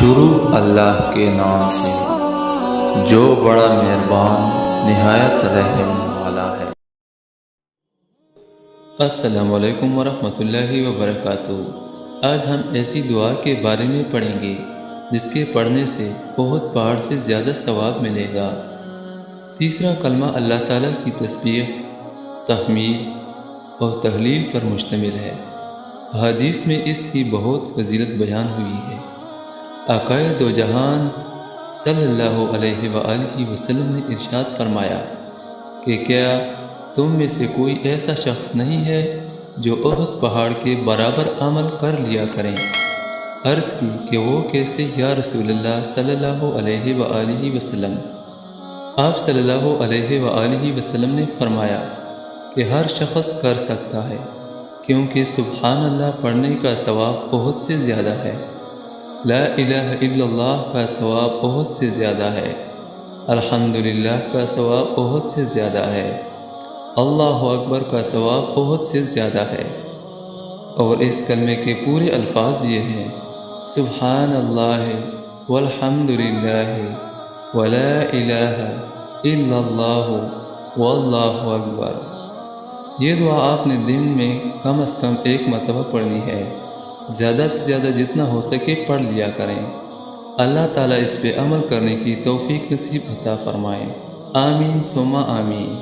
شروع اللہ کے نام سے جو بڑا مہربان نہایت رحم والا ہے۔ السلام علیکم ورحمۃ اللہ وبرکاتہ۔ آج ہم ایسی دعا کے بارے میں پڑھیں گے جس کے پڑھنے سے بہت پہاڑ سے زیادہ ثواب ملے گا۔ تیسرا کلمہ اللہ تعالیٰ کی تسبیح، تحمید اور تہلیل پر مشتمل ہے۔ حدیث میں اس کی بہت فضیلت بیان ہوئی ہے۔ آقائے دو جہان صلی اللہ علیہ وآلہ وسلم نے ارشاد فرمایا کہ کیا تم میں سے کوئی ایسا شخص نہیں ہے جو احد پہاڑ کے برابر عمل کر لیا کریں؟ عرض کی کہ وہ کیسے یا رسول اللہ صلی اللہ علیہ وآلہ وسلم؟ آپ صلی اللہ علیہ وآلہ وسلم نے فرمایا کہ ہر شخص کر سکتا ہے، کیونکہ سبحان اللہ پڑھنے کا ثواب احد سے زیادہ ہے، لا الہ الا اللہ کا ثواب بہت سے زیادہ ہے، الحمدللہ کا ثواب بہت سے زیادہ ہے، اللہ اکبر کا ثواب بہت سے زیادہ ہے۔ اور اس کلمے کے پورے الفاظ یہ ہیں: سبحان اللہ والحمدللہ ولا الہ الا اللہ واللہ اکبر۔ یہ دعا آپ نے دن میں کم از کم ایک مرتبہ پڑھنی ہے، زیادہ سے زیادہ جتنا ہو سکے پڑھ لیا کریں۔ اللہ تعالیٰ اس پہ عمل کرنے کی توفیق نصیب عطا فرمائے، آمین ثم آمین۔